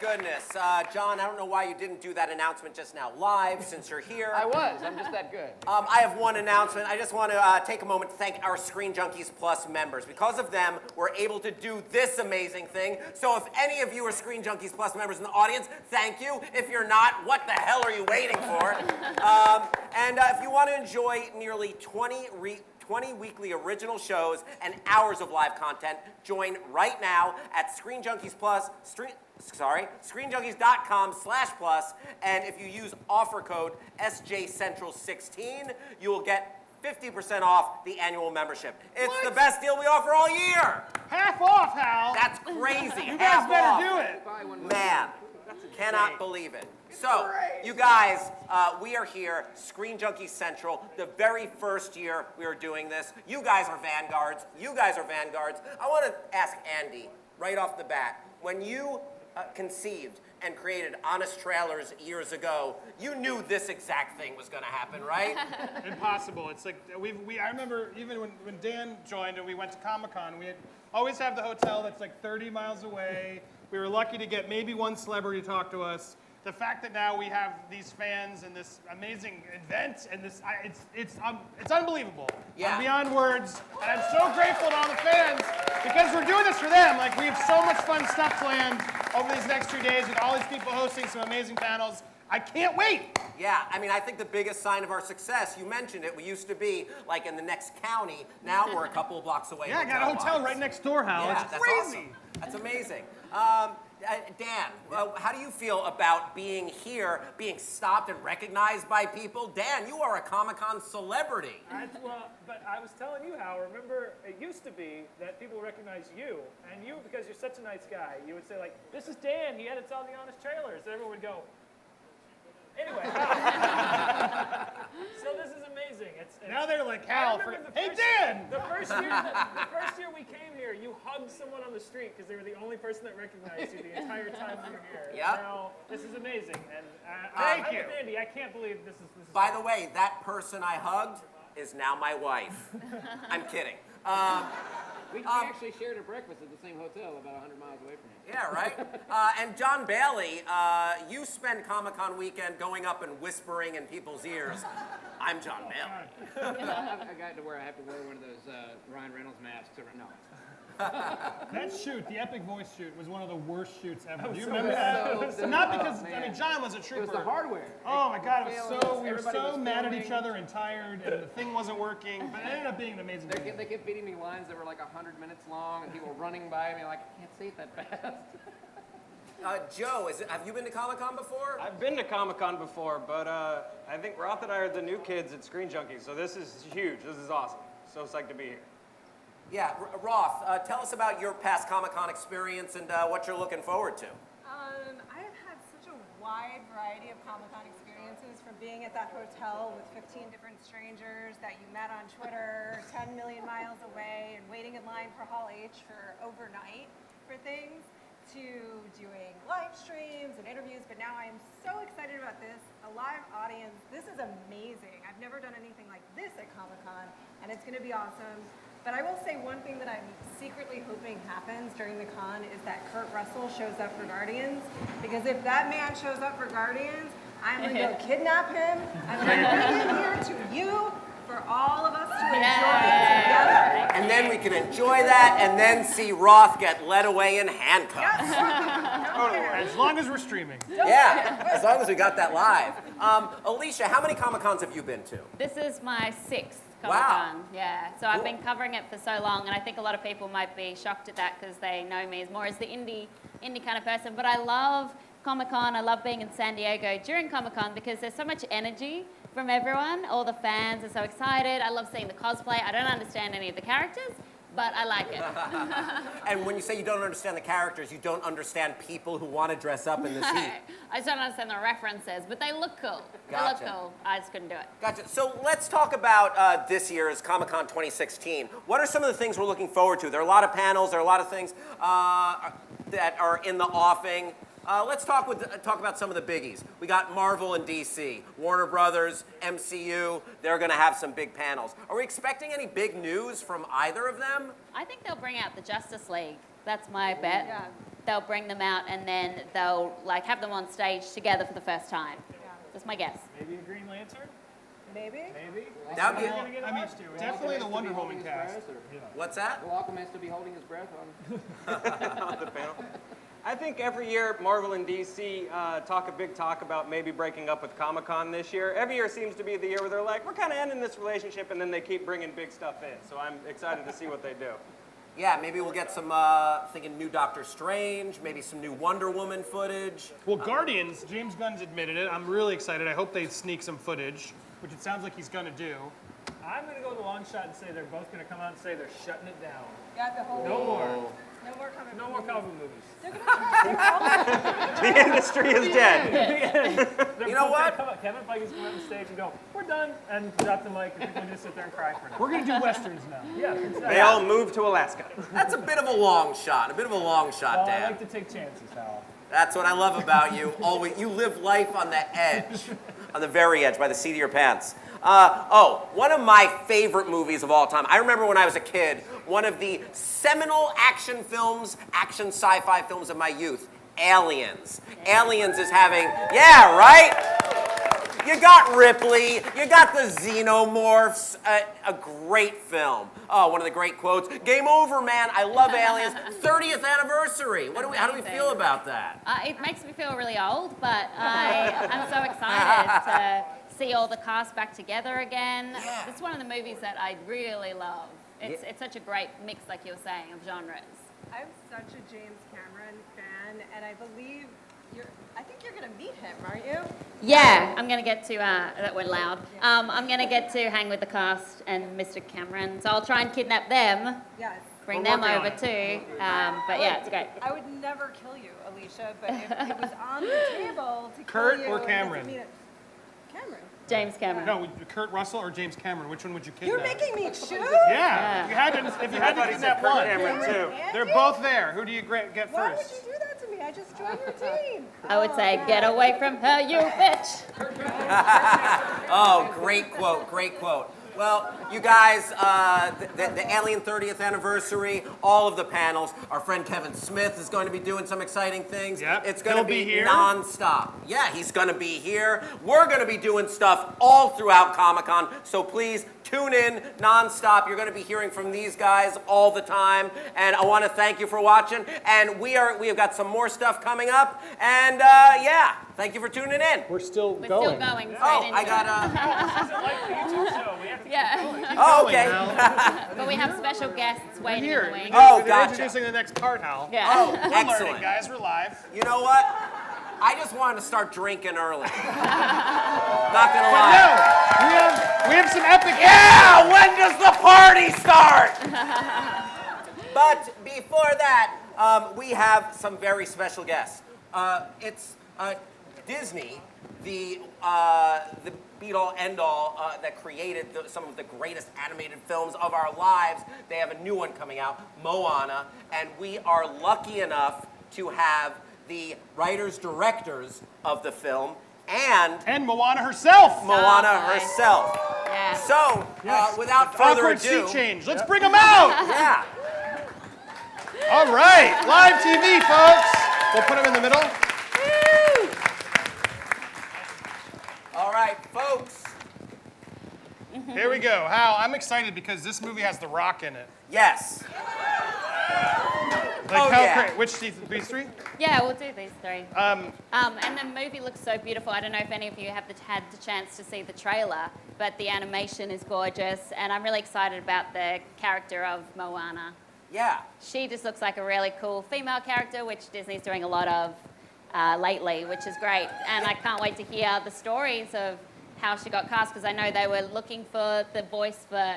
goodness. John, I don't know why you didn't do that announcement just now live since you're here. I'm just that good. I have one announcement. I just want to take a moment to thank our Screen Junkies Plus members. Because of them, we're able to do this amazing thing. So if any of you are Screen Junkies Plus members in the audience, thank you. If you're not, what the hell are you waiting for? If you want to enjoy nearly 20 weekly original shows and hours of live content, join right now at ScreenJunkies.com/plus, and if you use offer code SJCentral16, you will get 50% off the annual membership. It's the best deal we offer all year. Half off, Hal. That's crazy. You guys better do it. Man, cannot believe it. So, you guys, we are here, Screen Junkies Central, the very first year we are doing this. You guys are vanguards. I want to ask Andy, right off the bat, when you conceived and created Honest Trailers years ago, you knew this exact thing was going to happen, right? Impossible. It's like, I remember even when Dan joined and we went to Comic-Con, we'd always have the hotel that's like 30 miles away. We were lucky to get maybe one celebrity to talk to us. The fact that now we have these fans and this amazing event and this, it's unbelievable. Yeah. I'm beyond words, and I'm so grateful to all the fans because we're doing this for them. Like, we have so much fun stuff planned over these next 2 days with all these people hosting some amazing panels. I can't wait. Yeah, I mean, I think the biggest sign of our success, you mentioned it, we used to be like in the next county. Now we're a couple of blocks away. Yeah, I got a hotel right next door, Hal. Yeah, it's that's crazy. Awesome. That's amazing. Dan, how do you feel about being here, being stopped and recognized by people? Dan, you are a Comic-Con celebrity. But I was telling you, Hal, remember, it used to be that people recognize you, and you, because you're such a nice guy, you would say, like, this is Dan, he edits all the Honest Trailers. And everyone would go, anyway. So this is amazing. Now they're like, Hal, hey, Dan! The first year we came here, you hugged someone on the street because they were the only person that recognized you the entire time you were here. Yep. Now, this is amazing. And Thank I'm you. with Andy. I can't believe this is By the way, that person I hugged is now my wife. I'm kidding. We actually shared a breakfast at the same hotel about 100 miles away from you. Yeah, right? And John Bailey, you spend Comic-Con weekend going up and whispering in people's ears, I'm John Bailey. I got to where I have to wear one of those Ryan Reynolds masks. That shoot, the Epic Voice shoot, was one of the worst shoots ever. Do you remember that? Not because, I mean, John was a trooper. It was the hardware. Oh my God, we were so mad at each other and tired, and the thing wasn't working, but it ended up being an amazing thing. They kept feeding me lines that were like 100 minutes long, and people running by me like, I can't say it that fast. Joe, have you been to Comic-Con before? I've been to Comic-Con before, but I think Roth and I are the new kids at Screen Junkies, so this is huge. This is awesome. So psyched to be here. Yeah, Roth, tell us about your past Comic-Con experience and what you're looking forward to. I have had such a wide variety of Comic-Con experiences, from being at that hotel with 15 different strangers that you met on Twitter 10 million miles away and waiting in line for Hall H for overnight for things, to doing live streams and interviews, but now I am so excited about this, a live audience. This is amazing. I've never done anything like this at Comic-Con, and it's going to be awesome. But I will say one thing that I'm secretly hoping happens during the con is that Kurt Russell shows up for Guardians, because if that man shows up for Guardians, I'm going to go kidnap him. I'm going to bring him here to you for all of us to enjoy together. And then we can enjoy that and then see Roth get led away in handcuffs. As long as we're streaming. Yeah, as long as we got that live. Alicia, how many Comic-Cons have you been to? This is my 6th Comic-Con. Wow. Yeah, so I've been covering it for so long, and I think a lot of people might be shocked at that because they know me as more as the indie kind of person. But I love Comic-Con. I love being in San Diego during Comic-Con because there's so much energy from everyone. All the fans are so excited. I love seeing the cosplay. I don't understand any of the characters, but I like it. And when you say you don't understand the characters, you don't understand people who want to dress up in this heat. I just don't understand the references, but they look cool. Gotcha. They look cool. I just couldn't do it. Gotcha. So let's talk about this year's Comic-Con 2016. What are some of the things we're looking forward to? There are a lot of panels. There are a lot of things that are in the offing. Let's talk about some of the biggies. We got Marvel and DC, Warner Brothers, MCU. They're going to have some big panels. Are we expecting any big news from either of them? I think they'll bring out the Justice League. That's my bet. Yeah. they'll bring them out and then they'll like have them on stage together for the first time. That's my guess. Maybe a Green Lantern? Maybe? Maybe. That would We're be. gonna get I mean, lost here. definitely the Wonder Woman cast. What's that? Will Aquaman still be holding his breath on? The panel. I think every year Marvel and DC talk a big talk about maybe breaking up with Comic-Con this year. Every year seems to be the year where they're like, we're kind of ending this relationship, and then they keep bringing big stuff in. So I'm excited to see what they do. Yeah, maybe we'll get some, thinking new Doctor Strange, maybe some new Wonder Woman footage. Well, Guardians, James Gunn's admitted it. I'm really excited. I hope they sneak some footage, which it sounds like he's going to do. I'm going to go with a long shot and say they're both going to come out and say they're shutting it down. Yeah, the whole No more. No more comic No more comic book movies. They're gonna The industry is dead. You know what? Kevin Feige's come out on stage and go, we're done, and drop the mic, and people just sit there and cry for now. We're going to do Westerns now. Yeah, exactly. They all moved to Alaska. That's a bit of a long shot. Well, I Dan. like to take chances, Hal. That's what I love about you. Always, you live life on the edge, on the very edge, by the seat of your pants. One of my favorite movies of all time. I remember when I was a kid, one of the seminal action sci-fi films of my youth, Aliens. Aliens is having, yeah, right? You got Ripley, you got the Xenomorphs, a great film. Oh, one of the great quotes, game over, man, I love Aliens. 30th anniversary. How do we feel about that? It makes me feel really old, but I'm so excited to see all the cast back together again. Yeah. It's one of the movies that I really love. It's such a great mix, like you were saying, of genres. I'm such a James Cameron fan, and I believe I think you're gonna meet him, aren't you? Yeah, I'm gonna get to, that went loud. I'm gonna get to hang with the cast and Mr. Cameron, so I'll try and kidnap them, Yes. bring We're them working on over it. too. But yeah, it's great. I would never kill you, Alicia, but if it was on the table to Kurt kill you, or and Cameron? to meet Cameron. James Cameron. No, Kurt Russell or James Cameron? Which one would you kidnap? You're making me choose? Yeah, if you had I thought to he said kidnap Kirk one. Cameron too. They're both there. Who do you get Why would first? you do that to me? I just joined your team. I would say, get away from her, you bitch. Oh, great quote, great quote. Well, you guys, the Alien 30th anniversary, all of the panels. Our friend Kevin Smith is going to be doing some exciting things. Yep. It's going to He'll be here. non-stop. Yeah, he's going to be here. We're going to be doing stuff all throughout Comic-Con, so please tune in non-stop. You're going to be hearing from these guys all the time, and I want to thank you for watching. And we have got some more stuff coming up, and yeah, thank you for tuning in. We're still We're still going straight Oh, into I it. got This isn't like the YouTube show. We have to Yeah, Oh, okay. but we have special guests waiting in the here. wings. Oh, They're gotcha. introducing the next part, Hal. Yeah. Oh, We're learning, excellent. guys. We're live. You know what? I just wanted to start drinking early. Not gonna lie. No, we have some epic. Yeah, when does the party start? But before that, we have some very special guests. It's Disney, the be-all, end-all that created some of the greatest animated films of our lives. They have a new one coming out, Moana, and we are lucky enough to have the writers-directors of the film and Moana herself. Moana nice. herself. Yeah. So, without further Awkward ado, seat change. Let's bring them out. yeah. All right, live TV, folks. We'll put them in the middle. All right, folks. Here we go. Hal, I'm excited because this movie has The Rock in it. Yes. Like Oh, how yeah. Which these three? Yeah, we'll do these three. And the movie looks so beautiful. I don't know if any of you have had the chance to see the trailer, but the animation is gorgeous, and I'm really excited about the character of Moana. Yeah. She just looks like a really cool female character, which Disney's doing a lot of lately, which is great. And I can't wait to hear the stories of how she got cast, because I know they were looking for the voice for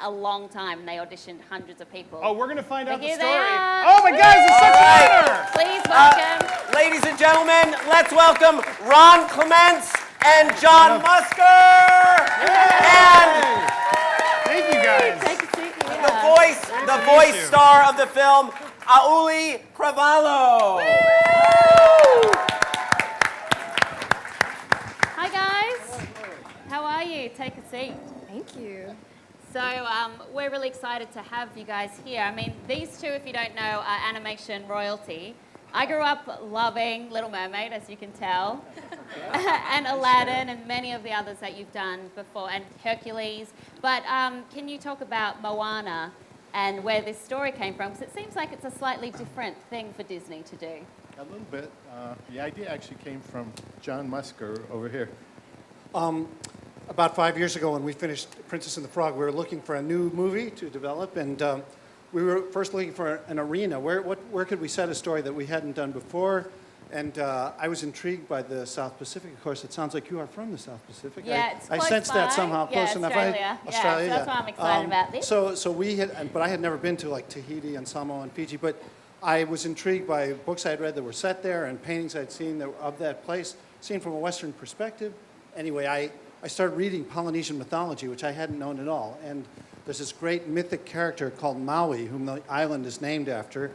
a long time, and they auditioned hundreds of people. Oh, we're gonna find out But the here they story. are. Oh my God, it's such an honor! Please welcome. Ladies and gentlemen, let's welcome Ron Clements and John Musker. And Thank you guys. Take a seat here. the voice star of the film, Auli'i Cravalho. Hi guys. How are you? Take a seat. Thank you. So we're really excited to have you guys here. I mean, these two, if you don't know, are animation royalty. I grew up loving Little Mermaid, as you can tell, and Aladdin and many of the others that you've done before, and Hercules. But can you talk about Moana and where this story came from? Because it seems like it's a slightly different thing for Disney to do. A little bit. The idea actually came from John Musker over here. About 5 years ago when we finished Princess and the Frog, we were looking for a new movie to develop, and we were first looking for an arena. Where could we set a story that we hadn't done before? And I was intrigued by the South Pacific. Of course, it sounds like you are from the South Pacific. Yeah, it's I close sensed by. that somehow Yeah, close enough. Australia. Australia, so that's why I'm excited about this. So we had, but I had never been to like Tahiti and Samoa and Fiji, but I was intrigued by books I'd read that were set there and paintings I'd seen that were of that place, seen from a Western perspective. Anyway, I started reading Polynesian mythology, which I hadn't known at all. And there's this great mythic character called Maui, whom the island is named after.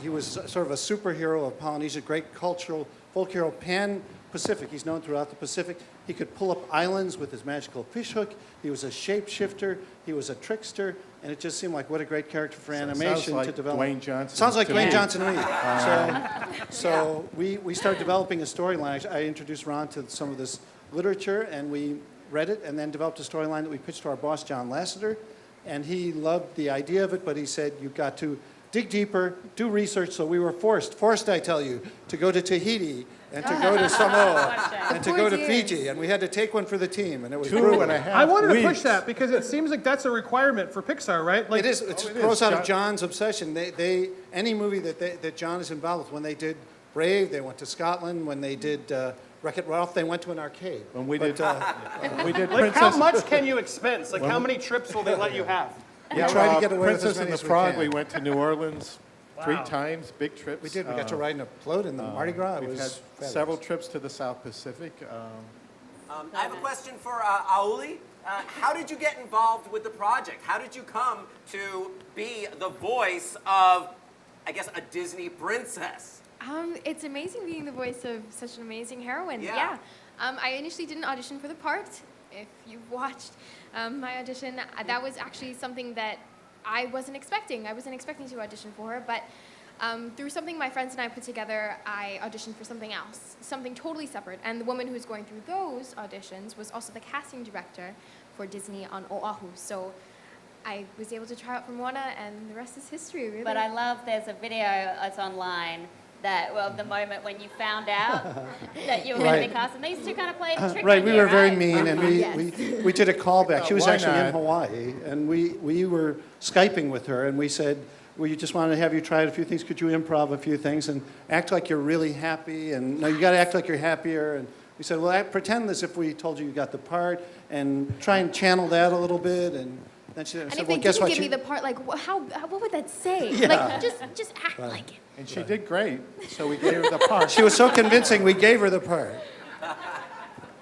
He was sort of a superhero of Polynesia, great cultural folk hero, pan-Pacific. He's known throughout the Pacific. He could pull up islands with his magical fishhook. He was a shapeshifter. He was a trickster. And it just seemed like what a great character for animation like to develop. Dwayne Johnson Sounds like to Dwayne me. Johnson to me. So we started developing a storyline. I introduced Ron to some of this literature, and we read it, and then developed a storyline that we pitched to our boss, John Lasseter. And he loved the idea of it, but he said, you've got to dig deeper, do research. So we were forced, I tell you, to go to Tahiti and to go to Samoa and to go to Fiji. And we had to take one for the team, and it was brutal. 2.5 I wanted to weeks. push that because it seems like that's a requirement for Pixar, right? Like, It is. It it grows is. out of John- John's obsession. They any movie that John is involved with. When they did Brave, they went to Scotland. When they did Wreck-It Ralph, they went to an arcade. When we But, did, we did Like, Princess. how much can you expense? Like, how many trips will they let you have? we tried to get away with Princess as and many the as we Frog. can. We went to New Orleans three Wow. times, big trips. We did. We got to ride in a float in the Mardi Gras. It We've was had fabulous. several trips to the South Pacific. I have a question for Auli'i. How did you get involved with the project? How did you come to be the voice of, I guess, a Disney princess? It's amazing being the voice of such an amazing heroine. Yeah. I initially didn't audition for the part. If you've watched my audition, that was actually something that I wasn't expecting. I wasn't expecting to audition for her, but through something my friends and I put together, I auditioned for something else, something totally separate. And the woman who's going through those auditions was also the casting director for Disney on Oahu. So I was able to try out for Moana, and the rest is history, really. But I love there's a video that's online that, well, the moment when you found out that you were going to Right. be cast, and these two kind of played a trick Right, on we you, were very right? mean, and Yes. we did a callback. She was Why actually in not? Hawaii, and we were Skyping with her, and we said, we just wanted to have you try a few things. Could you improv a few things and act like you're really happy? And no, you got to act like you're happier. And we said, well, pretend as if we told you got the part, and try and channel that a little bit. And then she And said, if well, they guess didn't what? give me the part, like, what would that say? Yeah. Like, just act like it. And she did great, so we gave her the part. She was so convincing, we gave her the part.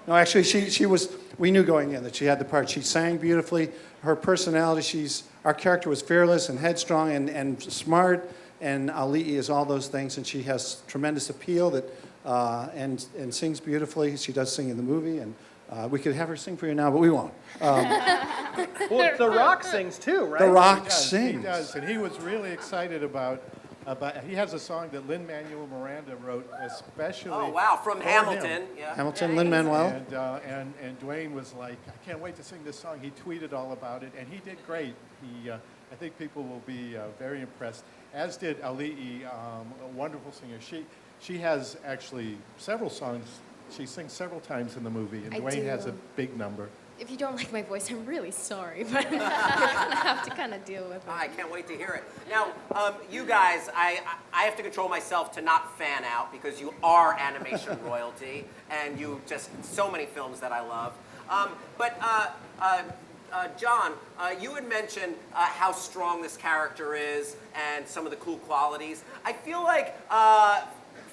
No, actually, she was, we knew going in that she had the part. She sang beautifully. Her personality, our character was fearless and headstrong and smart, and Auli'i is all those things, and she has tremendous appeal that, and sings beautifully. She does sing in the movie, and we could have her sing for you now, but we won't. Well, The Rock sings too, right? The Rock He sings. does, and he was really excited about. He has a song that Lin-Manuel Miranda wrote especially. Oh, wow, from for Hamilton. him. Yeah. Hamilton, Lin-Manuel. And Dwayne was like, I can't wait to sing this song. He tweeted all about it, and he did great. I think people will be very impressed, as did Auli'i, a wonderful singer. She has actually several songs. She sings several times in the movie, and I Dwayne has a do. big number. If you don't like my voice, I'm really sorry, but you're gonna have to kind of deal with it. I can't wait to hear it. Now, you guys, I have to control myself to not fan out because you are animation royalty, and you just so many films that I love. John, you had mentioned how strong this character is and some of the cool qualities. I feel like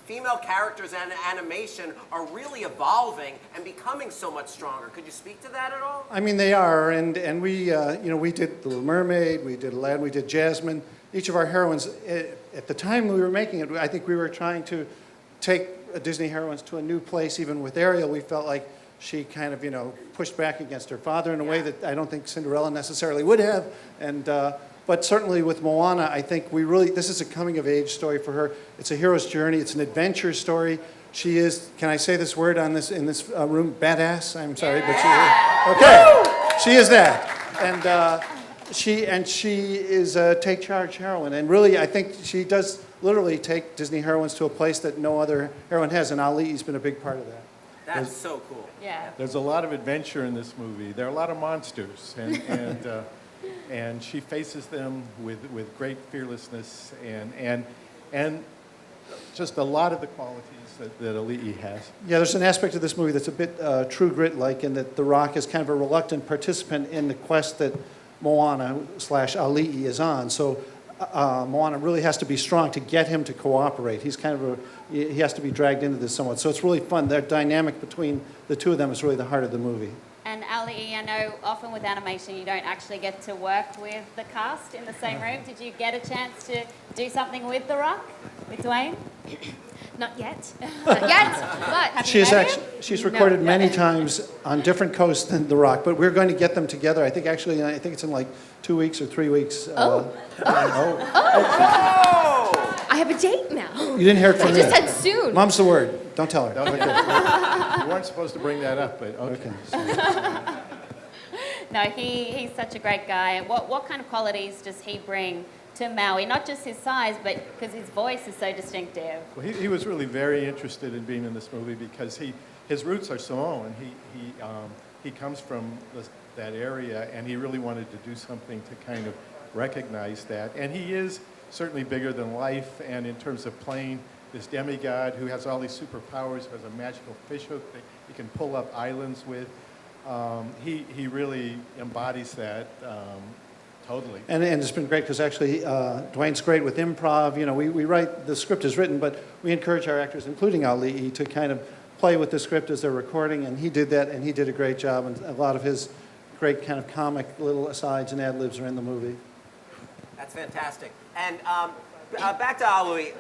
female characters and animation are really evolving and becoming so much stronger. Could you speak to that at all? I mean, they are, and we, we did The Little Mermaid, we did Aladdin, we did Jasmine. Each of our heroines, at the time we were making it, I think we were trying to take Disney heroines to a new place. Even with Ariel, we felt like she kind of, pushed back against her father in a way that I don't think Cinderella necessarily would have. And But certainly with Moana, I think this is a coming of age story for her. It's a hero's journey. It's an adventure story. She is, can I say this word in this room? Badass? I'm sorry, but she is. Okay, she is that. And she is a take charge heroine. And really, I think she does literally take Disney heroines to a place that no other heroine has. And Auli'i's been a big part of that. That's so cool. Yeah. There's a lot of adventure in this movie. There are a lot of monsters, and she faces them with great fearlessness and just a lot of the qualities that Auli'i has. Yeah, there's an aspect of this movie that's a bit True Grit-like in that The Rock is kind of a reluctant participant in the quest that Moana/Auli'i is on. So Moana really has to be strong to get him to cooperate. He has to be dragged into this somewhat. So it's really fun. That dynamic between the two of them is really the heart of the movie. And Auli'i, I know often with animation you don't actually get to work with the cast in the same room. Did you get a chance to do something with The Rock, with Dwayne? Not yet. Not yet, but She's recorded many times on different coasts than The Rock, but we're going to get them together. I think it's in like 2 weeks or 3 weeks. I have a date now. You didn't hear it from me. I just said soon. Mom's the word. Don't tell her. You weren't supposed to bring that up, but okay. No, he's such a great guy. What kind of qualities does he bring to Maui? Not just his size, but because his voice is so distinctive. Well, he was really very interested in being in this movie because his roots are Samoan. He comes from that area, and he really wanted to do something to kind of recognize that. And he is certainly bigger than life, and in terms of playing this demigod who has all these superpowers, who has a magical fish hook that he can pull up islands with, he really embodies that totally. And it's been great because actually Dwayne's great with improv. You know, we write, the script is written, but we encourage our actors, including Auli'i, to kind of play with the script as they're recording, and he did that, and he did a great job, and a lot of his great kind of comic little asides and ad-libs are in the movie. That's fantastic. And back to Auli'i.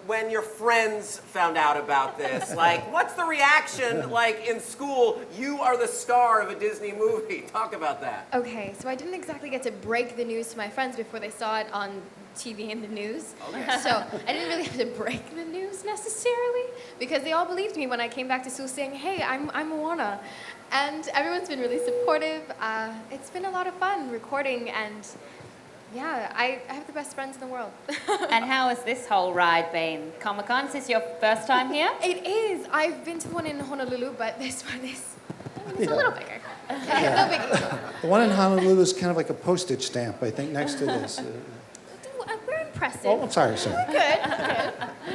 When your friends found out about this, like, what's the reaction like in school? You are the star of a Disney movie. Talk about that. Okay, so I didn't exactly get to break the news to my friends before they saw it on TV and the news. Okay. So I didn't really have to break the news necessarily because they all believed me when I came back to school saying, hey, I'm Moana. And everyone's been really supportive. It's been a lot of fun recording, and yeah, I have the best friends in the world. And how has this whole ride been? Comic-Con, is this your first time here? It is. I've been to the one in Honolulu, but this one is it's a little bigger. Yeah. No biggie. The one in Honolulu is kind of like a postage stamp, I think, next to this. We're impressive. Oh, I'm sorry. Good.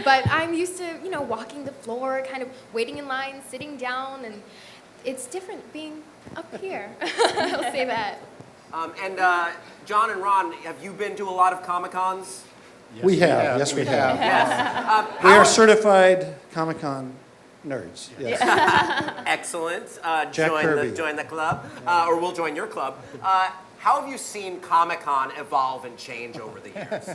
But I'm used to, walking the floor, kind of waiting in line, sitting down, and it's different being up here. I'll say that. And John and Ron, have you been to a lot of Comic-Cons? Yes, we have. Yes, we have. Yes. We are certified Comic-Con nerds. Yes. Excellent. Jack Kirby. Join the club, or we'll join your club. How have you seen Comic-Con evolve and change over the years?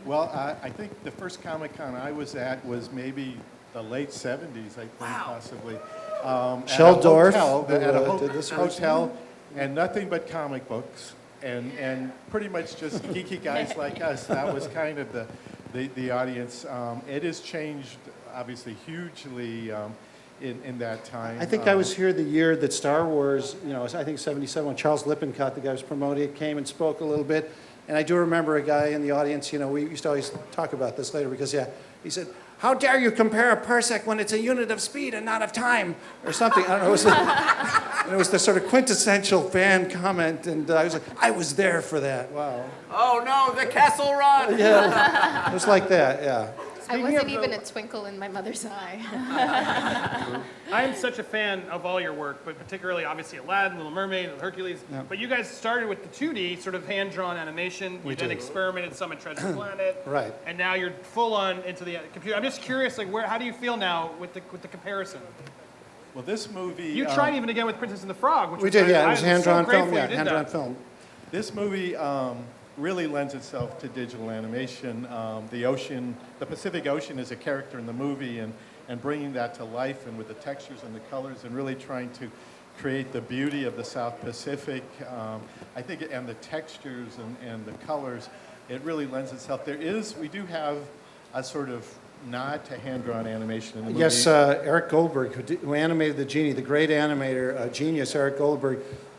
Well, I think the first Comic-Con I was at was maybe the late 70s, I think, possibly. Sheldorf at a did this hotel, and nothing but comic books, and pretty much just geeky guys like us. That was kind of the audience. It has changed, obviously, hugely in that time. I think I was here the year that Star Wars, I think 77, when Charles Lippincott, the guy who was promoting it, came and spoke a little bit. And I do remember a guy in the audience, we used to always talk about this later because, he said, how dare you compare a parsec when it's a unit of speed and not of time, or something. I don't know. It was the sort of quintessential fan comment, and I was like, I was there for that. Wow. Oh no, the Kessel Run! Yeah, it was like that, yeah. I wasn't even a twinkle in my mother's eye. I am such a fan of all your work, but particularly, obviously, Aladdin, Little Mermaid, Hercules. Yeah. But you guys started with the 2D, sort of hand-drawn animation. You then experimented some at Treasure Planet. Right. And now you're full-on into the computer. I'm just curious, how do you feel now with the comparison? Well, this movie... You tried even again with Princess and the Frog, which We did, yeah. It was so hand-drawn film, grateful you did hand-drawn that. film. This movie really lends itself to digital animation. The Pacific Ocean is a character in the movie, and bringing that to life, and with the textures and the colors, and really trying to create the beauty of the South Pacific. I think, and the textures and the colors, it really lends itself. We do have a sort of nod to hand-drawn animation in the movie. Yes, Eric Goldberg, who animated the genie, the great animator, genius Eric Goldberg,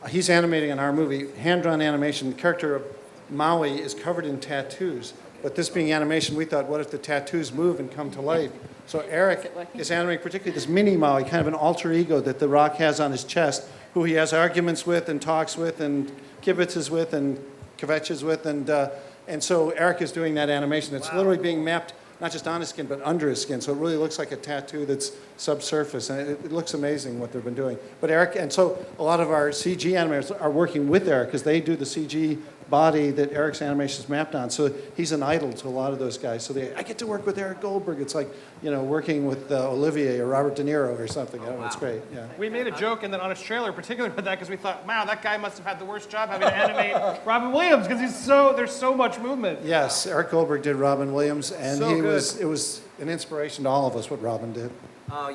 he's animating in our movie, hand-drawn animation. The character of Maui is covered in tattoos, but this being animation, we thought, what if the tattoos move and come to life? So Eric is animating particularly this mini Maui, kind of an alter ego that The Rock has on his chest, who he has arguments with and talks with and kibitzes with and kvetches with, and so Eric is doing that animation. It's literally being mapped not just on his skin, but under his skin. So it really looks like a tattoo that's subsurface, and it looks amazing what they've been doing. But Eric, and so a lot of our CG animators are working with Eric because they do the CG body that Eric's animation is mapped on. So he's an idol to a lot of those guys. So I get to work with Eric Goldberg. It's like, working with Olivier or Robert De Niro or something. It's great. Yeah. We made a joke in the Honest trailer, particularly about that, because we thought, wow, that guy must have had the worst job having to animate Robin Williams, because there's so much movement. Yes, Eric Goldberg did Robin Williams, and So good. it was an inspiration to all of us what Robin did.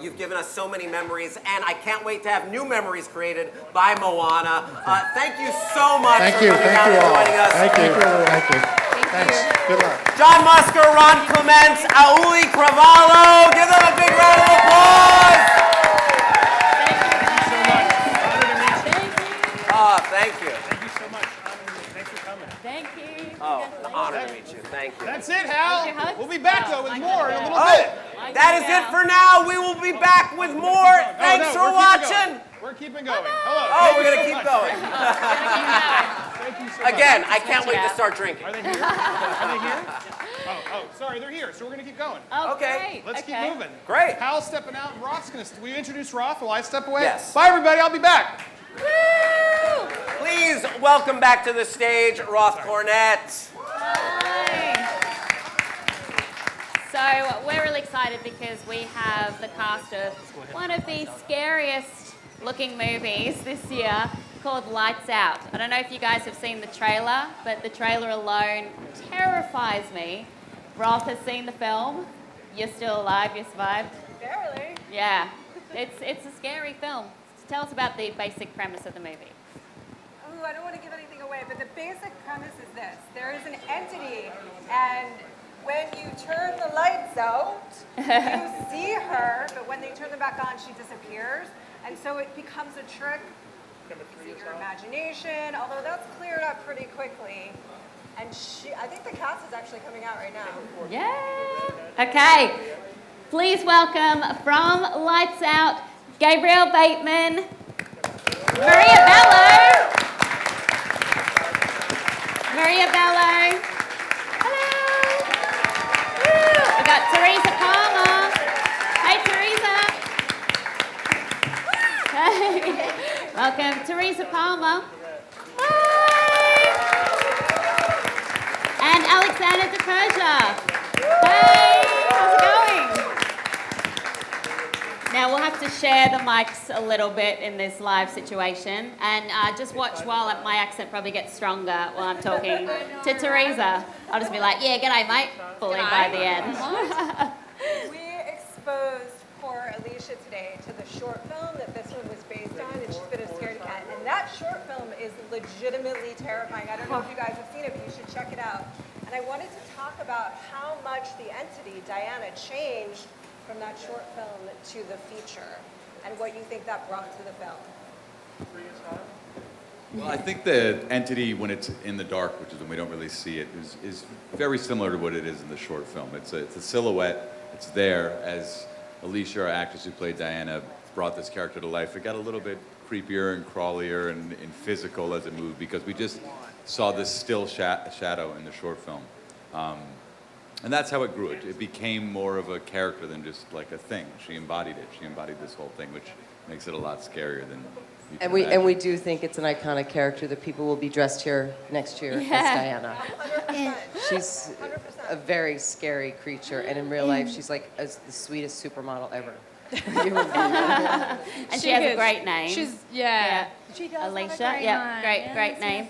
You've given us so many memories, and I can't wait to have new memories created by Moana. Thank you so much for coming out and joining us. Thank you. Thanks. Good luck. John Musker, Roth Clements, Auli'i Cravalho. Give them a big round of applause. Thank you. Thank you so much. Thanks for coming. Thank you. Oh, an honor to meet you. Thank you. That's it, Hal. Did you hug? We'll be back, though, with more in a little Oh, bit. that is it for now. We will be back with more. Thanks for watching. We're keeping going. Hello. Oh, we're going to keep going. Thank you so much. Again, I can't wait to start drinking. Are they here? Are they here? Oh, sorry, they're here, so we're going to keep going. Oh, Okay. great. Let's keep moving. Great. Hal's stepping out, and Roth's going to... Will you introduce Roth while I step away? Yes. Bye, everybody. I'll be back. Woo! Please welcome back to the stage Roth Cornet. Hi. So we're really excited because we have the cast of one of the scariest looking movies this year called Lights Out. I don't know if you guys have seen the trailer, but the trailer alone terrifies me. Roth has seen the film. You're still alive, you survived. Barely. Yeah, it's a scary film. Tell us about the basic premise of the movie. Ooh, I don't want to give anything away, but the basic premise is this. There is an entity, and when you turn the lights out, you see her, but when they turn them back on, she disappears. And so it becomes a trick. See your imagination, although that's cleared up pretty quickly. And I think the cast is actually coming out right now. Yeah. Okay. Please welcome from Lights Out, Gabriel Bateman, Maria Bello. Hello. Woo. We've got Teresa Palmer. Hey, Teresa. Hey. Welcome, Teresa Palmer. Hi. And Alexander DiPerisa. Hey, how's it going? Now we'll have to share the mics a little bit in this live situation, and just watch while my accent probably gets stronger while I'm talking to Teresa. I'll just be like, yeah, g'day, mate, fully by the end. We exposed poor Alicia today to the short film that this one was based on, and she's been a scaredy cat. And that short film is legitimately terrifying. I don't know if you guys have seen it, but you should check it out. And I wanted to talk about how much the entity, Diana, changed from that short film to the feature, and what you think that brought to the film. Well, I think the entity, when it's in the dark, which is when we don't really see it, is very similar to what it is in the short film. It's a silhouette. It's there. As Alicia, our actress who played Diana, brought this character to life, it got a little bit creepier and crawlier and physical as it moved, because we just saw this still shadow in the short film. And that's how it grew. It became more of a character than just like a thing. She embodied it. She embodied this whole thing, which makes it a lot scarier than you can imagine. And we do think it's an iconic character that people will be dressed here next year as Diana. 100%. She's a very scary creature, and in real life, she's like the sweetest supermodel ever. And she has a great name. Yeah. She does Alicia. have a great Yeah, great name.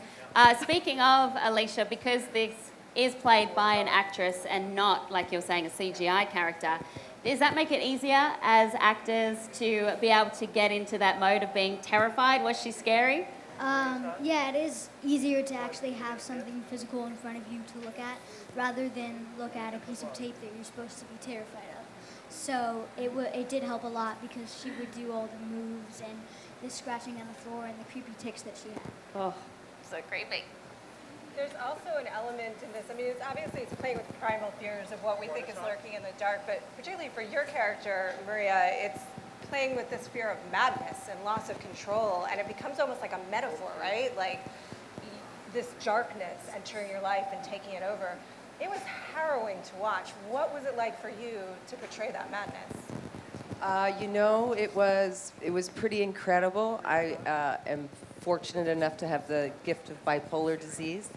Speaking of Alicia, because this is played by an actress and not, like you're saying, a CGI character, Does that make it easier as actors to be able to get into that mode of being terrified? Was she scary? Yeah, it is easier to actually have something physical in front of you to look at rather than look at a piece of tape that you're supposed to be terrified of. So it did help a lot because she would do all the moves and the scratching on the floor and the creepy tics that she had. Oh, so creepy. There's also an element in this. I mean, it's playing with the primal fears of what we think is lurking in the dark, but particularly for your character, Maria, it's playing with this fear of madness and loss of control, and it becomes almost like a metaphor, right? Like this darkness entering your life and taking it over. It was harrowing to watch. What was it like for you to portray that madness? It was pretty incredible. I am fortunate enough to have the gift of bipolar disease.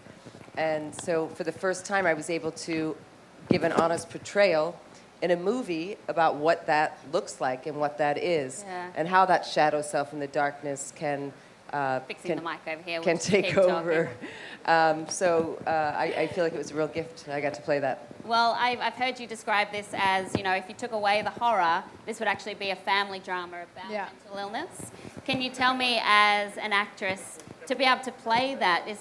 And so for the first time, I was able to give an honest portrayal in a movie about what that looks like and what that is, and how that shadow self in the darkness can Fixing the mic over here. can take over. I feel like it was a real gift. I got to play that. Well, I've heard you describe this as, if you took away the horror, this would actually be a family drama about mental illness. Can you tell me, as an actress, to be able to play that, is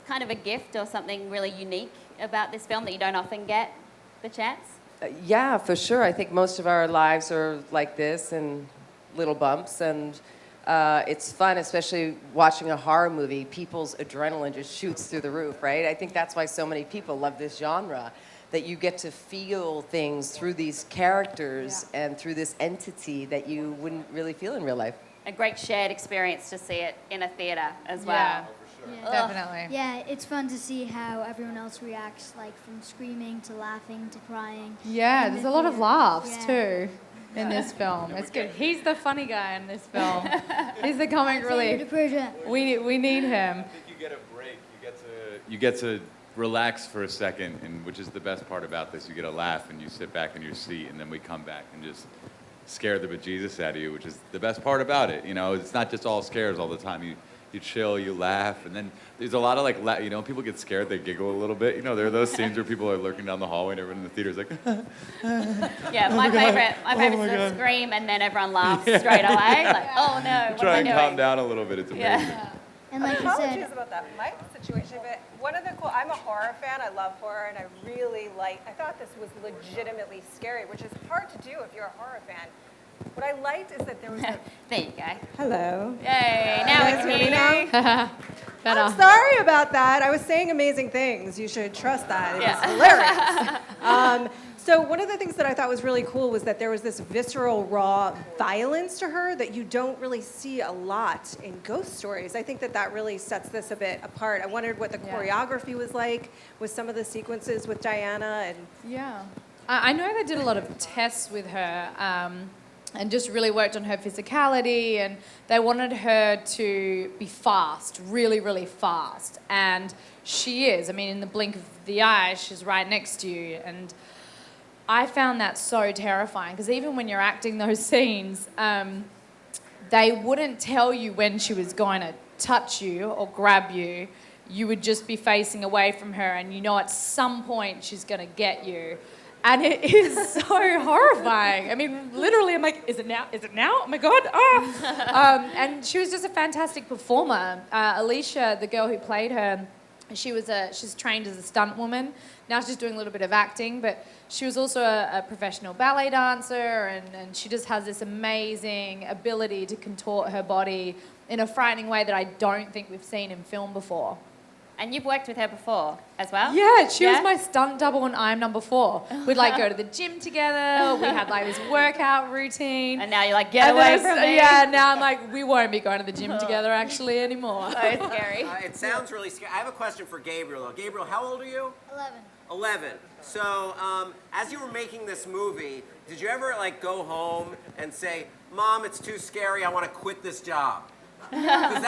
kind of a gift or something really unique about this film that you don't often get the chance? Yeah, for sure. I think most of our lives are like this, and little bumps, and it's fun, especially watching a horror movie. People's adrenaline just shoots through the roof, right? I think that's why so many people love this genre, that you get to feel things through these characters and through this entity that you wouldn't really feel in real life. A great shared experience to see it in a theater as well. Yeah. Definitely. Yeah, it's fun to see how everyone else reacts, like from screaming to laughing to crying. Yeah, there's a lot of laughs Yeah. too in this film. It's good. He's the funny guy in this film. He's the comic relief. We need him. I think you get a break. You get to relax for a second, and which is the best part about this. You get a laugh, and you sit back in your seat, and then we come back and just scare the bejesus out of you, which is the best part about it. It's not just all scares all the time. You chill, you laugh, and then there's a lot of people get scared, they giggle a little bit. There are those scenes where people are lurking down the hallway and everyone in the theater's like, Yeah, my favorite is to scream and then everyone laughs straight away. Like, oh no, what try am I and calm doing? down a little bit. It's amazing. Yeah. And like you Apologies said, about that mic situation, but one of the I'm a horror fan, I love horror, and I thought this was legitimately scary, which is hard to do if you're a horror fan. What I liked is that there was There you go. Hello. Yay, now we can hear you. Better. I'm sorry about that. I was saying amazing things. You should trust that. It was hilarious. So one of the things that I thought was really cool was that there was this visceral, raw violence to her that you don't really see a lot in ghost stories. I think that really sets this a bit apart. I wondered what the choreography was like with some of the sequences with Diana. And Yeah. I know they did a lot of tests with her and just really worked on her physicality, and they wanted her to be fast, really, really fast. And she is. I mean, in the blink of the eye, she's right next to you. And I found that so terrifying, because even when you're acting those scenes, they wouldn't tell you when she was going to touch you or grab you. You would just be facing away from her, and at some point she's going to get you. And it is so horrifying. I mean, literally, I'm like, is it now? Is it now? Oh my God. Oh. And she was just a fantastic performer. Alicia, the girl who played her, she's trained as a stunt woman. Now she's doing a little bit of acting, but she was also a professional ballet dancer, and she just has this amazing ability to contort her body in a frightening way that I don't think we've seen in film before. And you've worked with her before as well? Yeah, she was my stunt double and I'm number 4. We'd go to the gym together. We had this workout routine. And now you're like, get away from me. Yeah, now I'm like, we won't be going to the gym together actually anymore. So scary. It sounds really scary. I have a question for Gabriel, though. Gabriel, how old are you? 11. 11. So, as you were making this movie, did you ever go home and say, Mom, it's too scary, I want to quit this job? Because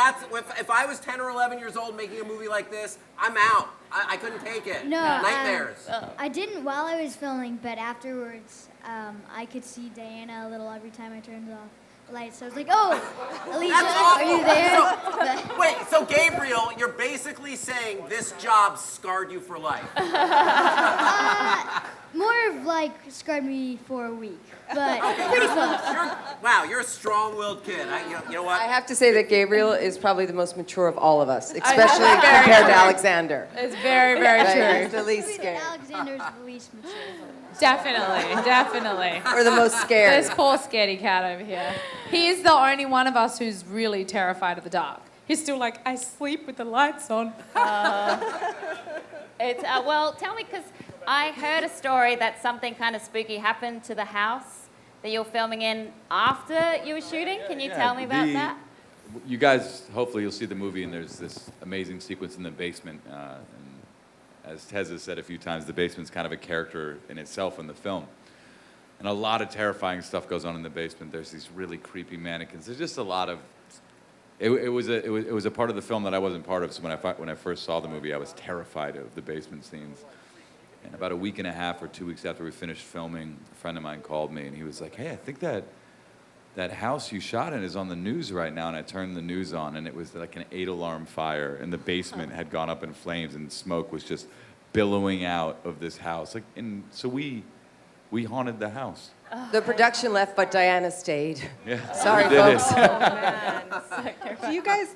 if I was 10 or 11 years old making a movie like this, I'm out. I couldn't take it. No, nightmares. I didn't while I was filming, but afterwards, I could see Diana a little every time I turned off the lights. So I was like, oh, Alicia, are you there? Wait, so Gabriel, you're basically saying this job scarred you for life. More of like scarred me for a week, but pretty close. Wow, you're a strong-willed kid. You know what? I have to say that Gabriel is probably the most mature of all of us, especially compared to Alexander. It's very, very Right, true. he's the least scared. Alexander's the least mature. Definitely. Or the most scared. This poor scaredy cat over here. He is the only one of us who's really terrified of the dark. He's still like, I sleep with the lights on. Well, tell me, because I heard a story that something kind of spooky happened to the house that you were filming in after you were shooting. Can you tell me about that? You guys, hopefully you'll see the movie, and there's this amazing sequence in the basement. And as Tez has said a few times, the basement's kind of a character in itself in the film. And a lot of terrifying stuff goes on in the basement. There's these really creepy mannequins. There's just a lot of... It was a part of the film that I wasn't part of, so when I first saw the movie, I was terrified of the basement scenes. And about a week and a half or 2 weeks after we finished filming, a friend of mine called me, and he was like, hey, I think that house you shot in is on the news right now. And I turned the news on, and it was like an 8-alarm fire, and the basement had gone up in flames, and smoke was just billowing out of this house. And so we haunted the house. The production left, but Diana stayed. Yeah. Sorry, We did folks. it. Do you guys,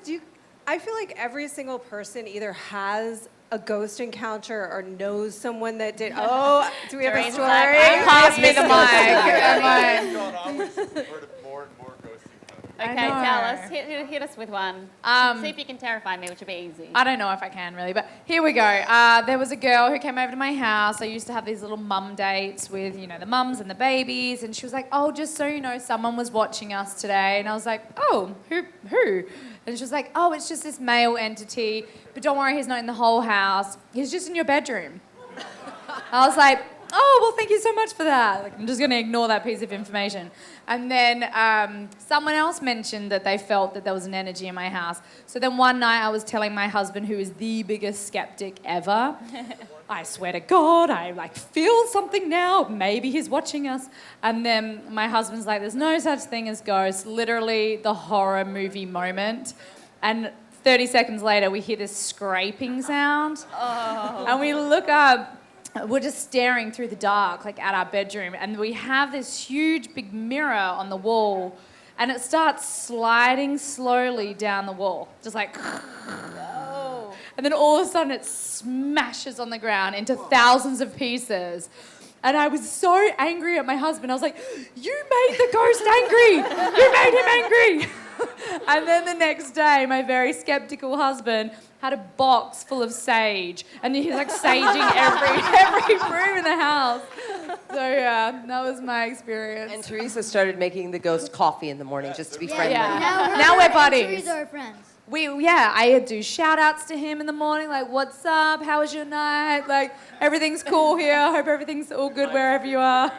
I feel like every single person either has a ghost encounter or knows someone that did. Oh, do we have a story? Pass me the mic. Going on, we've heard more and more ghost encounters. Okay, tell us. Hit us with one. See if you can terrify me, which will be easy. I don't know if I can really, but here we go. There was a girl who came over to my house. I used to have these little mum dates with, the mums and the babies, and she was like, oh, just so you know, someone was watching us today. And I was like, oh, who? And she was like, oh, it's just this male entity, but don't worry, he's not in the whole house. He's just in your bedroom. I was like, oh, well, thank you so much for that. Like, I'm just going to ignore that piece of information. And then someone else mentioned that they felt that there was an energy in my house. So then one night I was telling my husband, who is the biggest skeptic ever, I swear to God, I feel something now. Maybe he's watching us. And then my husband's like, there's no such thing as ghosts. Literally the horror movie moment. And 30 seconds later, we hear this scraping sound. Oh. And we look up. We're just staring through the dark, at our bedroom, and we have this huge big mirror on the wall, and it starts sliding slowly down the wall, just like, oh. And then all of a sudden it smashes on the ground into thousands of pieces. And I was so angry at my husband. I was like, you made the ghost angry! You made him angry! And then the next day, my very skeptical husband had a box full of sage, and he's saging every room in the house. So yeah, that was my experience. And Teresa started making the ghost coffee in the morning just to be friendly. Yeah. Now we're buddies. Teresa are friends. I do shout outs to him in the morning, what's up, how was your night, everything's cool here, hope everything's all good wherever you are.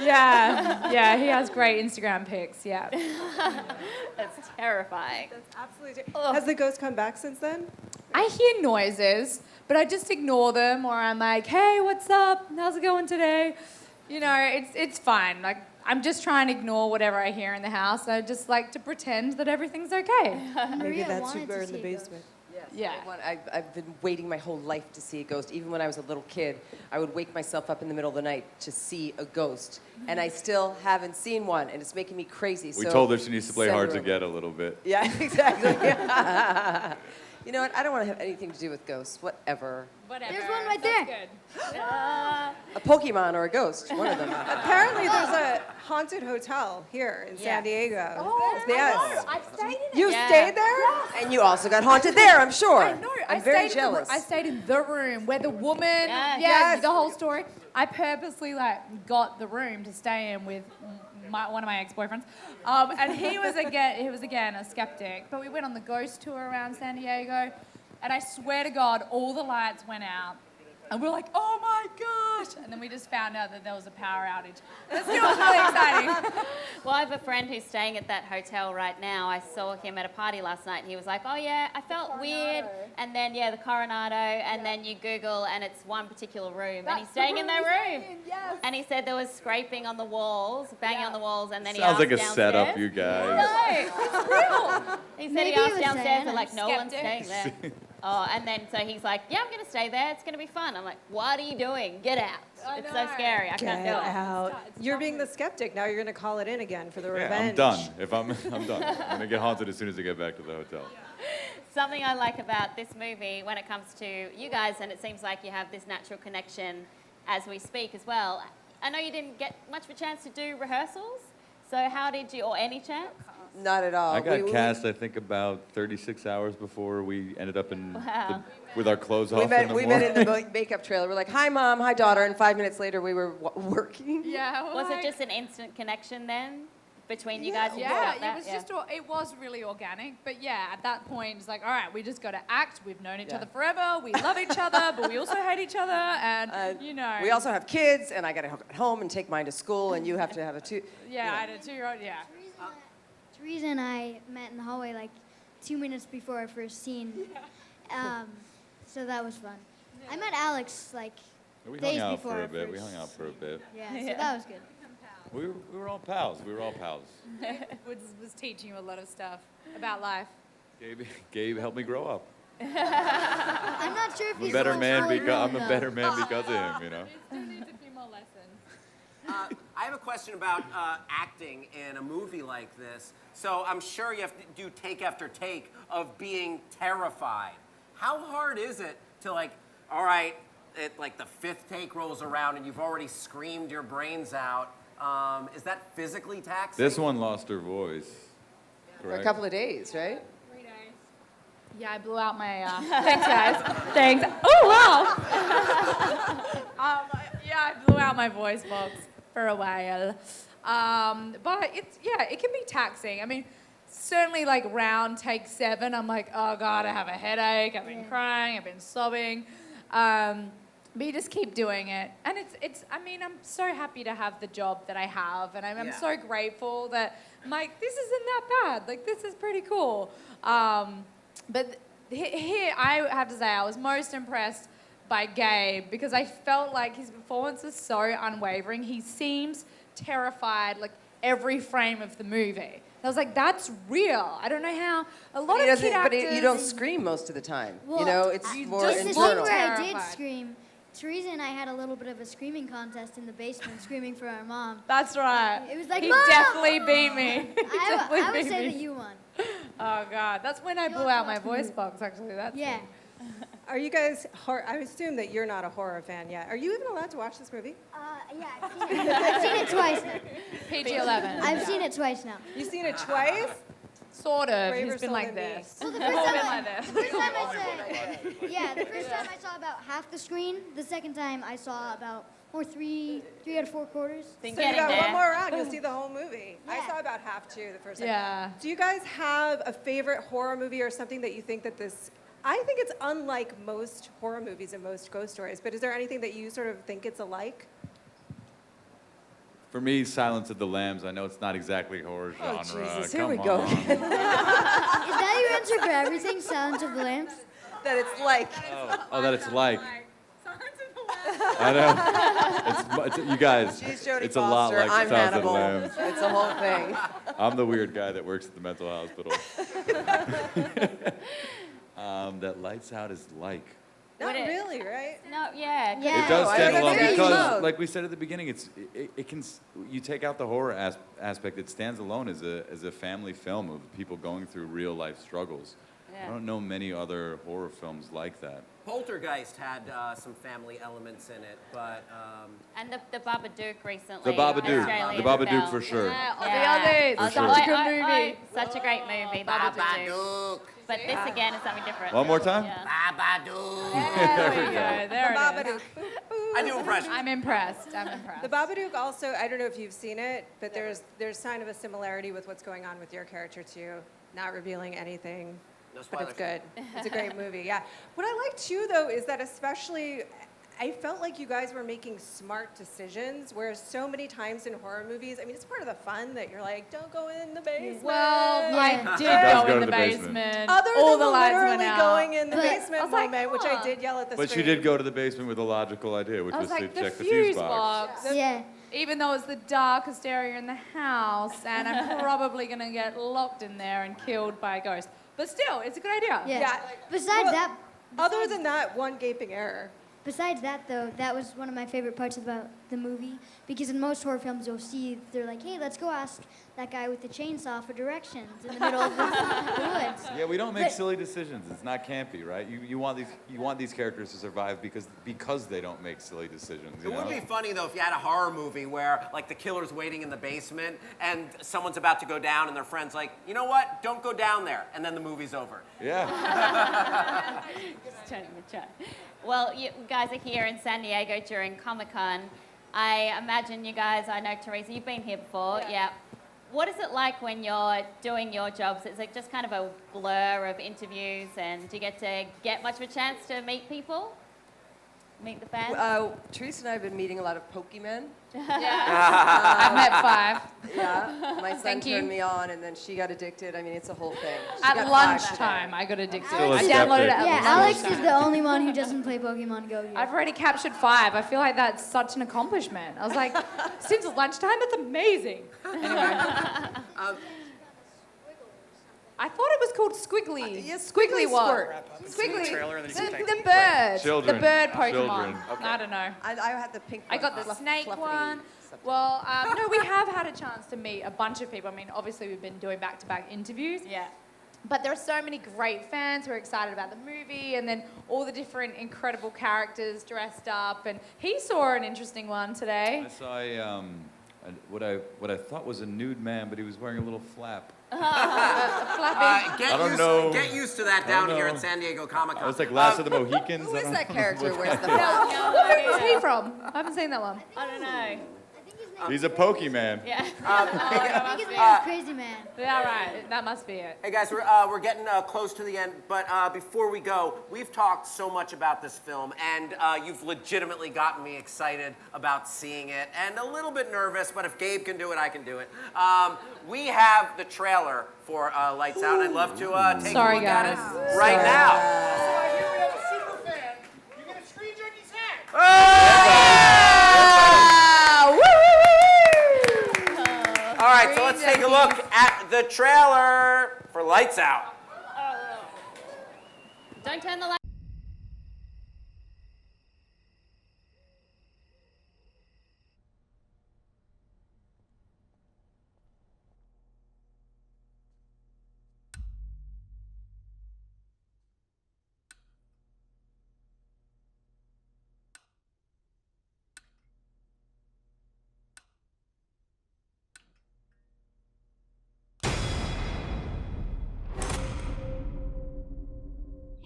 Yeah, he has great Instagram pics, yeah. That's terrifying. That's absolutely. Has the ghost come back since then? I hear noises, but I just ignore them, or I'm like, hey, what's up, how's it going today? It's fine. I'm just trying to ignore whatever I hear in the house. I just like to pretend that everything's okay. Maybe that's who we're in the basement. Yeah. I've been waiting my whole life to see a ghost. Even when I was a little kid, I would wake myself up in the middle of the night to see a ghost. And I still haven't seen one, and it's making me crazy. We told her she needs to play hard to get a little bit. Yeah, exactly. You know what? I don't want to have anything to do with ghosts. Whatever. There's one right there. Good. A Pokemon or a ghost, one of them. Apparently, there's a haunted hotel here in San Diego. Oh, yes. I know. I've stayed in it. You stayed there? And you also got haunted there, I'm sure. I know. I'm very jealous. I stayed in the room where the woman, Yes. the whole story. I purposely got the room to stay in with one of my ex-boyfriends, and he was again a skeptic. But we went on the ghost tour around San Diego, and I swear to God, all the lights went out. And we're like, oh my gosh! And then we just found out that there was a power outage. It still was really exciting. Well, I have a friend who's staying at that hotel right now. I saw him at a party last night, and he was like, oh yeah, I felt weird. And then, the Coronado, and then you Google, and it's one particular room. And he's staying in that room. Yes. And he said there was scraping on the walls, banging on the walls, and then he Sounds asked like a downstairs. setup, you guys. No, it's real. He said Maybe he he asked was downstairs, saying and no one's staying skeptic. there. Oh, and then so he's like, yeah, I'm going to stay there. It's going to be fun. I'm like, what are you doing? Get out. It's so scary. I can't do it. Out. You're being the skeptic. Now you're going to call it in again for the Yeah, revenge. I'm done. If I'm done. I'm gonna get haunted as soon as I get back to the hotel. Something I like about this movie when it comes to you guys, and it seems like you have this natural connection as we speak as well. I know you didn't get much of a chance to do rehearsals, so how did you, or any chance? Not at all. I got cast, I think, about 36 hours before we ended up in with our clothes off. We met in the makeup trailer. We're like, hi, Mom, hi, daughter. And 5 minutes later, we were working. Yeah. Was it just an instant connection then between you guys? Yeah, it was just, it was really organic. But yeah, at that point, it's like, all right, we just got to act. We've known each other forever. We love each other, but we also hate each other. And, you know. We also have kids, and I got to go home and take mine to school, and you have to have a two. Yeah, I had a 2-year-old, yeah. Teresa and I met in the hallway like 2 minutes before our first scene. So that was fun. I met Alex like days before our first. We hung out for a bit. Yeah, so that was good. We were all pals. was teaching you a lot of stuff about life. Gabe helped me grow up. I'm not sure if I'm he's a better still man fully because grown, I'm a though. better man because of him, you know. Still needs a few more lessons. I have a question about acting in a movie like this. So I'm sure you have to do take after take of being terrified. How hard is it to like, all right, like the 5th take rolls around and you've already screamed your brains out. Is that physically taxing? This one lost her voice. For a couple of days, right? 3 days. Yeah, I blew out my. Thanks, guys. Thanks. Oh wow. Yeah, I blew out my voice box for a while. But it can be taxing. I mean, certainly like round take 7, I'm like, oh God, I have a headache. I've been crying. I've been sobbing. But you just keep doing it. And I mean, I'm so happy to have the job that I have. And I'm so grateful that I'm like, this isn't that bad. Like, this is pretty cool. But here, I have to say, I was most impressed by Gabe because I felt like his performance was so unwavering. He seems terrified, like, every frame of the movie. I was like, that's real. I don't know how. A lot of kid actors... But you don't scream most of the time. Well, you know, it's more just internal. the scene where I did scream, Teresa and I had a little bit of a screaming contest in the basement, screaming for our mom. That's right. It was like, he Mom! definitely beat me. I would say that you won. Oh, God. That's when I blew out my voice box, actually. That's Yeah. Are you guys, I assume that you're not a horror fan yet. Are you even allowed to watch this movie? Yeah, I've seen it twice now. PG-11. I've seen it twice now. You've seen it twice? Sort of. Braver He's been soul like than me. this. Well, the Been first like time this. the first time I saw about half the screen. The second time I saw about 3 out of 4 quarters. So you got one more round, you'll see the whole movie. I saw about half too the first time. Yeah. Do you guys have a favorite horror movie or something that you think that I think it's unlike most horror movies and most ghost stories, but is there anything that you sort of think it's alike? For me, Silence of the Lambs. I know it's not exactly horror genre. Jesus, here Come we go. on. Is that your answer for everything, Silence of the Lambs? That it's like. Oh, that it's like. I know. It's you guys. She's Jodie it's a lot Foster, like I'm Silence of the Hannibal. Lambs. It's a whole thing. I'm the weird guy that works at the mental hospital. That Lights Out is like. Not really, right? No, yeah. It does I stand think alone it's because, very like we said at the beginning, it can. You take out the horror aspect, it stands alone as a family film of people going through real life struggles. Yeah. I don't know many other horror films like that. Poltergeist had some family elements in it, but... And the Babadook recently. The Babadook. Australian The Babadook film. for sure. Yeah, the others. For Such sure. a good movie. Such a great movie, the Babadook. But this again is something different. One more time? Yeah. Babadook. There we go. There it is. I do impressions. I'm impressed. The Babadook also, I don't know if you've seen it, but there's kind of a similarity with what's going on with your character too. Not revealing anything. No But it's spoilers. good. It's a great movie, yeah. What I like too, though, is that especially, I felt like you guys were making smart decisions, whereas so many times in horror movies, I mean, it's part of the fun that you're like, don't go in the basement. Well, I did Does go in the basement. Other All than the lights literally went out. going in the But- basement I was like, moment, which I huh. did yell at the But screen. she did go to the basement with a logical idea, which I was was to like, the check the fuse box. box. Yeah. Even though it's the darkest area in the house, and I'm probably going to get locked in there and killed by a ghost. But still, it's a good idea. Yeah. Besides that, Other than that, one gaping error. Besides that, though, that was one of my favorite parts about the movie, because in most horror films you'll see they're like, hey, let's go ask that guy with the chainsaw for directions in the middle of the woods. Yeah, we don't make silly decisions. It's not campy, right? You want these characters to survive because they don't make silly decisions. It would be funny though if you had a horror movie where like the killer's waiting in the basement and someone's about to go down and their friend's like, you know what? Don't go down there, and then the movie's over. Yeah. Just turning the chat. Well, you guys are here in San Diego during Comic-Con. I imagine you guys, I know Teresa, you've been here before. Yeah. What is it like when you're doing your jobs? Is it just kind of a blur of interviews, and do you get much of a chance to meet people? Meet the fans? Teresa and I have been meeting a lot of Pokemon. I've met 5. Yeah, my son Thank you. turned me on, and then she got addicted. I mean, it's a whole thing. She At got 5 lunchtime, I got addicted. Still a I downloaded it at Yeah, lunchtime. Alex is the only one who doesn't play Pokemon Go yet. I've already captured 5. I feel like that's such an accomplishment. I was like, since lunchtime, that's amazing. Anyway. I thought it was called Squiggly. yes, Squiggly Squiggly what? Squirt. Squiggly. Trailer and then you can The bird. Children. The bird Pokemon. Children. I don't know. I had the pink I one. got the Fluff- snake fluffy one. something. Well, no, we have had a chance to meet a bunch of people. I mean, obviously we've been doing back-to-back interviews. Yeah. But there are so many great fans who are excited about the movie, and then all the different incredible characters dressed up. And he saw an interesting one today. I saw what I thought was a nude man, but he was wearing a little flap. Flappy. Get used to that down here know. at San Diego Comic-Con. I was like Last of the Mohicans. Who I is don't that know. character? Where's the What movie was he from? I haven't seen that one. I don't know. He's a Pokemon. Yeah. I think his name is Crazy Man. Yeah, right. That must be it. Hey guys, we're getting close to the end, but before we go, we've talked so much about this film, and you've legitimately gotten me excited about seeing it, and a little bit nervous, but if Gabe can do it, I can do it. We have the trailer for Lights Out, and I'd love to take a look at it right now. Here we have a super fan. You get a Screen Junkies hat. All right, so let's take a look at the trailer for Lights Out. Don't turn the light.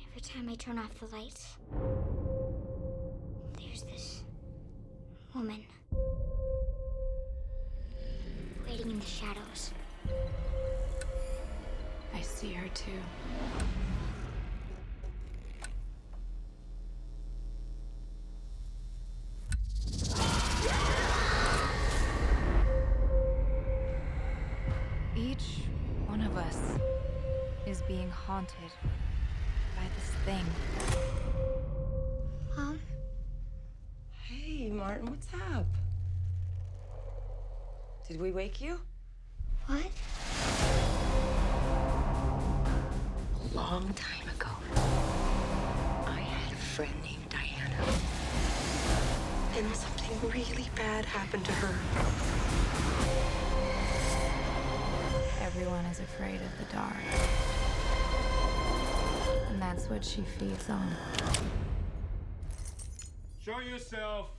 Every time I turn off the lights, there's this woman waiting in the shadows. I see her too. Each one of us is being haunted by this thing. Mom? Hey, Martin, what's up? Did we wake you? What? A long time ago, I had a friend named Diana. And something really bad happened to her. Everyone is afraid of the dark. And that's what she feeds on. Show yourself.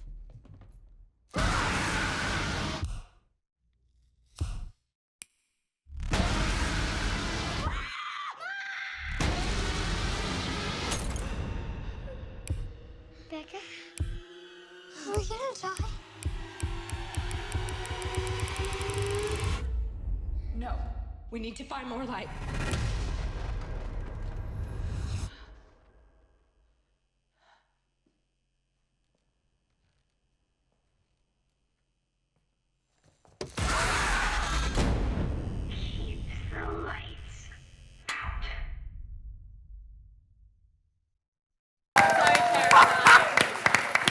Becca? Are we gonna die? No, we need to find more light. So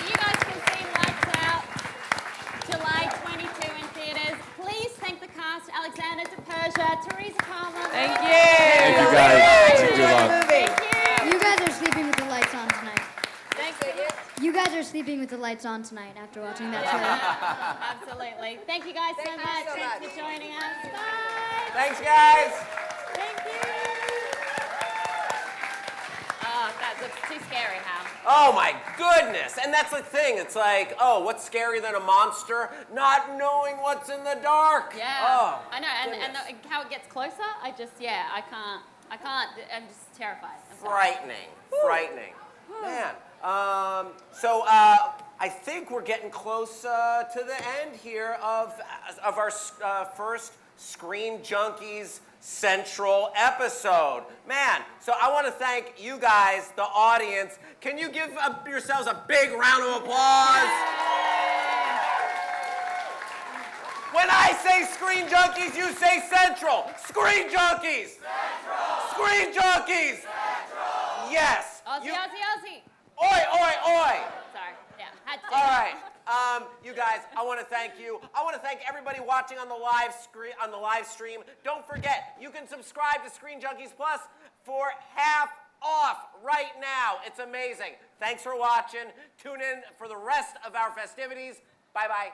you guys can see Lights Out, July 22 in theaters. Please thank the cast, Alexander DiPerisa, Teresa Palmer. Thank you. You guys are sleeping with the lights on tonight after watching that trailer. Absolutely. Thank you guys so much. Thanks for joining us. Bye. Thanks, guys. Thank you. Oh, that looks too scary, Hal. Oh my goodness! And that's the thing. It's like, oh, what's scarier than a monster? Not knowing what's in the dark. Yeah. Oh, I know, and how it gets closer, I can't. I'm just terrified. I'm sorry. Frightening. Man. So I think we're getting close to the end here of our first Screen Junkies Central episode. Man, so I want to thank you guys, the audience. Can you give yourselves a big round of applause? When I say Screen Junkies, you say Central. Screen Junkies! Central! Screen Junkies! Central! Yes! Aussie, Aussie. Oi, oi, oi! Sorry, yeah, had to. All right, you guys, I want to thank you. I want to thank everybody watching on the live stream. Don't forget, you can subscribe to Screen Junkies Plus for half off right now. It's amazing. Thanks for watching. Tune in for the rest of our festivities. Bye-bye.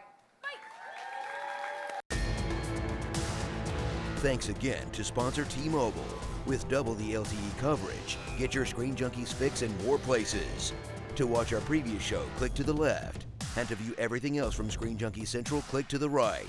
Thanks again to sponsor T-Mobile. With double the LTE coverage, get your Screen Junkies fix in more places. To watch our previous show, click to the left. And to view everything else from Screen Junkies Central, click to the right.